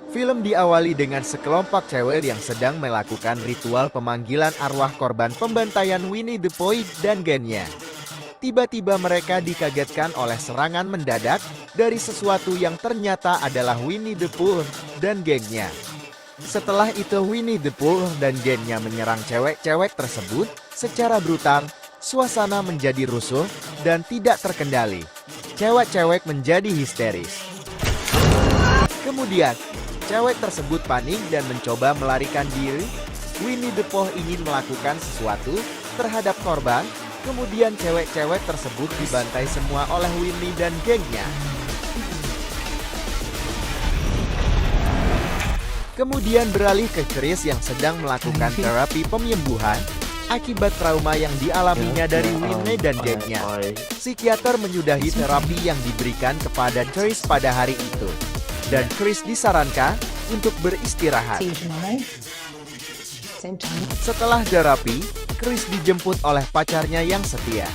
Film diawali dengan sekelompok cewek yang sedang melakukan ritual pemanggilan arwah korban pembantaian Winnie the Pooh dan gengnya. Tiba-tiba mereka dikagetkan oleh serangan mendadak dari sesuatu yang ternyata adalah Winnie the Pooh dan gengnya. Setelah itu Winnie the Pooh dan gengnya menyerang cewek-cewek tersebut secara brutal, suasana menjadi rusuh dan tidak terkendali. Cewek-cewek menjadi histeris. Kemudian, cewek tersebut panik dan mencoba melarikan diri. Winnie the Pooh ingin melakukan sesuatu terhadap korban. Kemudian cewek-cewek tersebut dibantai semua oleh Winnie dan gengnya. Kemudian beralih ke Chris yang sedang melakukan terapi penyembuhan akibat trauma yang dialaminya dari Winnie dan gengnya. Psikiater menyudahi terapi yang diberikan kepada Chris pada hari itu. Dan Chris disarankan untuk beristirahat. Setelah terapi, Chris dijemput oleh pacarnya yang setia.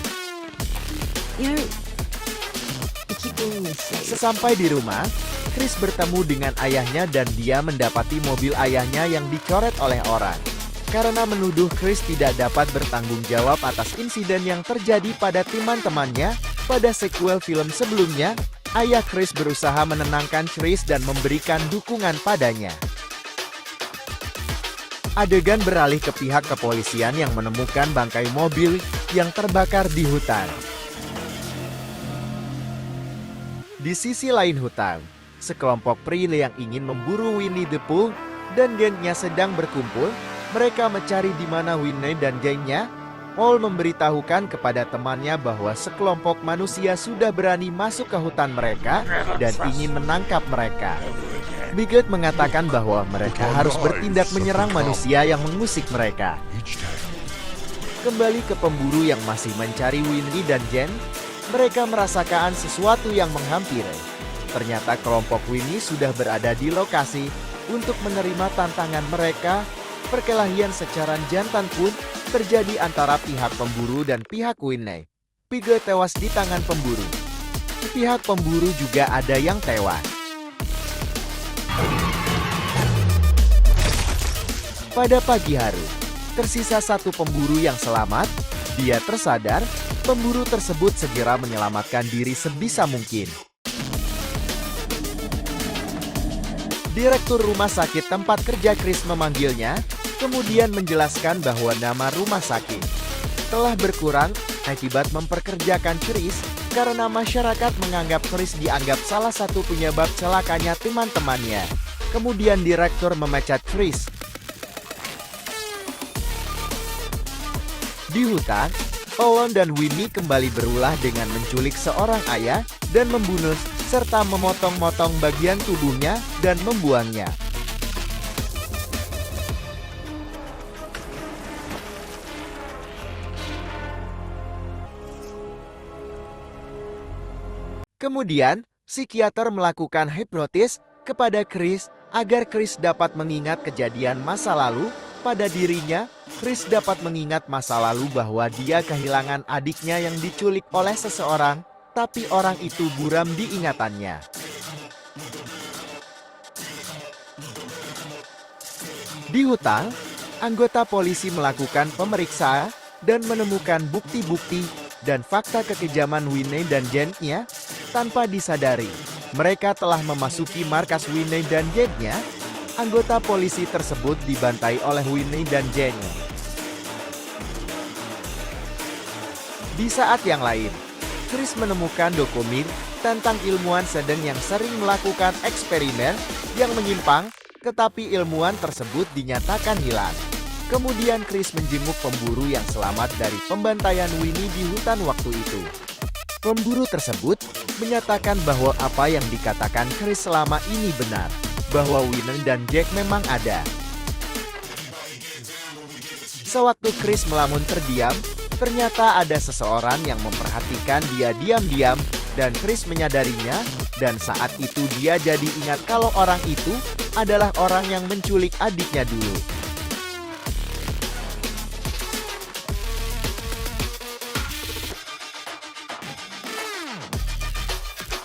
Sesampai di rumah, Chris bertemu dengan ayahnya dan dia mendapati mobil ayahnya yang dicoret oleh orang. Karena menuduh Chris tidak dapat bertanggung jawab atas insiden yang terjadi pada teman-temannya pada sequel film sebelumnya, ayah Chris berusaha menenangkan Chris dan memberikan dukungan padanya. Adegan beralih ke pihak kepolisian yang menemukan bangkai mobil yang terbakar di hutan. Di sisi lain hutan, sekelompok pria yang ingin memburu Winnie the Pooh dan gengnya sedang berkumpul. Mereka mencari di mana Winnie dan gengnya. Paul memberitahukan kepada temannya bahwa sekelompok manusia sudah berani masuk ke hutan mereka dan ingin menangkap mereka. Bigot mengatakan bahwa mereka harus bertindak menyerang manusia yang mengusik mereka. Kembali ke pemburu yang masih mencari Winnie dan Jen, mereka merasakan sesuatu yang menghampiri. Ternyata kelompok Winnie sudah berada di lokasi untuk menerima tantangan mereka. Perkelahian secara jantan pun terjadi antara pihak pemburu dan pihak Winnie. Bigot tewas di tangan pemburu. Pihak pemburu juga ada yang tewas. Pada pagi hari, tersisa satu pemburu yang selamat. Dia tersadar, pemburu tersebut segera menyelamatkan diri sebisa mungkin. Direktur rumah sakit tempat kerja Chris memanggilnya, kemudian menjelaskan bahwa nama rumah sakit telah berkurang akibat memperkerjakan Chris karena masyarakat menganggap Chris dianggap salah satu penyebab celakanya teman-temannya. Kemudian direktur memecat Chris. Di hutan, Owen dan Winnie kembali berulah dengan menculik seorang ayah dan membunuh serta memotong-motong bagian tubuhnya dan membuangnya. Kemudian, psikiater melakukan hipnotis kepada Chris agar Chris dapat mengingat kejadian masa lalu. Pada dirinya, Chris dapat mengingat masa lalu bahwa dia kehilangan adiknya yang diculik oleh seseorang, tapi orang itu buram di ingatannya. Di hutan, anggota polisi melakukan pemeriksaan dan menemukan bukti-bukti dan fakta kekejaman Winnie dan gengnya. Tanpa disadari, mereka telah memasuki markas Winnie dan gengnya. Anggota polisi tersebut dibantai oleh Winnie dan gengnya. Di saat yang lain, Chris menemukan dokumen tentang ilmuwan sedang yang sering melakukan eksperimen yang menyimpang, tetapi ilmuwan tersebut dinyatakan hilang. Kemudian Chris menjenguk pemburu yang selamat dari pembantaian Winnie di hutan waktu itu. Pemburu tersebut menyatakan bahwa apa yang dikatakan Chris selama ini benar, bahwa Winnie dan Jack memang ada. Sewaktu Chris melamun terdiam, ternyata ada seseorang yang memperhatikan dia diam-diam dan Chris menyadarinya, dan saat itu dia jadi ingat kalau orang itu adalah orang yang menculik adiknya dulu.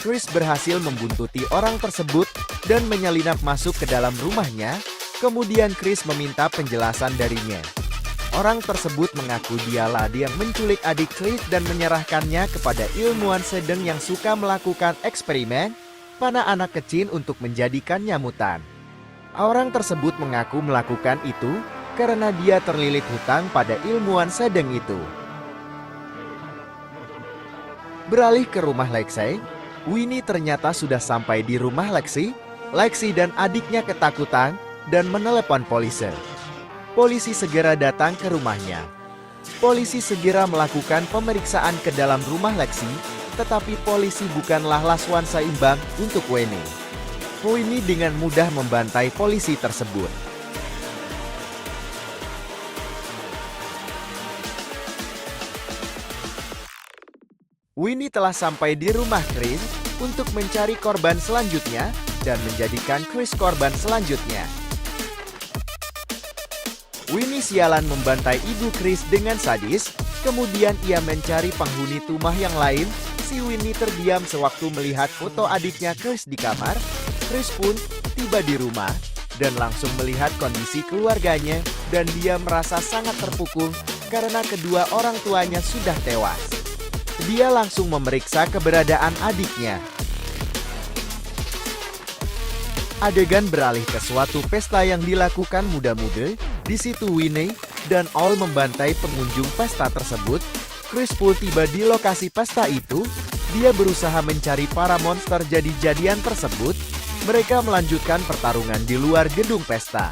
Chris berhasil membuntuti orang tersebut dan menyelinap masuk ke dalam rumahnya. Kemudian Chris meminta penjelasan darinya. Orang tersebut mengaku dialah yang menculik adik Chris dan menyerahkannya kepada ilmuwan sedang yang suka melakukan eksperimen pada anak kecil untuk menjadikannya mutan. Orang tersebut mengaku melakukan itu karena dia terlilit hutang pada ilmuwan sedang itu. Beralih ke rumah Lexi, Winnie ternyata sudah sampai di rumah Lexi. Lexi dan adiknya ketakutan dan menelepon polisi. Polisi segera datang ke rumahnya. Polisi segera melakukan pemeriksaan ke dalam rumah Lexi, tetapi polisi bukanlah lawan seimbang untuk Winnie. Winnie dengan mudah membantai polisi tersebut. Winnie telah sampai di rumah Chris untuk mencari korban selanjutnya dan menjadikan Chris korban selanjutnya. Winnie sialan membantai ibu Chris dengan sadis, kemudian ia mencari penghuni rumah yang lain. Si Winnie terdiam sewaktu melihat foto adiknya Chris di kamar. Chris pun tiba di rumah dan langsung melihat kondisi keluarganya dan dia merasa sangat terpukul karena kedua orang tuanya sudah tewas. Dia langsung memeriksa keberadaan adiknya. Adegan beralih ke suatu pesta yang dilakukan muda-mudi. Di situ Winnie dan Al membantai pengunjung pesta tersebut. Chris pun tiba di lokasi pesta itu. Dia berusaha mencari para monster jadi-jadian tersebut. Mereka melanjutkan pertarungan di luar gedung pesta.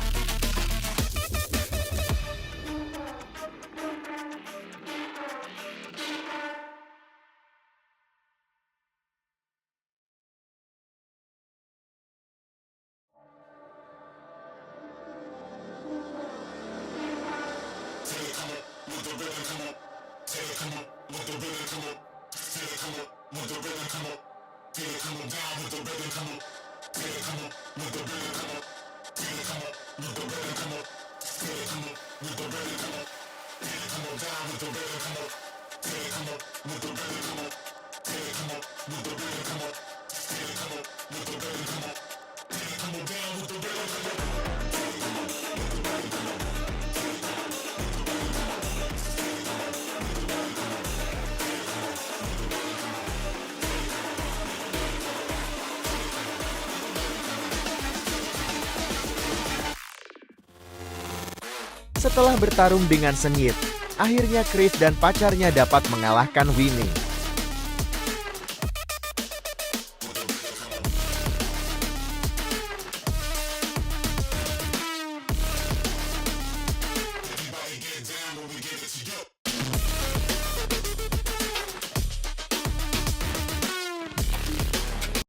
Setelah bertarung dengan sengit, akhirnya Chris dan pacarnya dapat mengalahkan Winnie.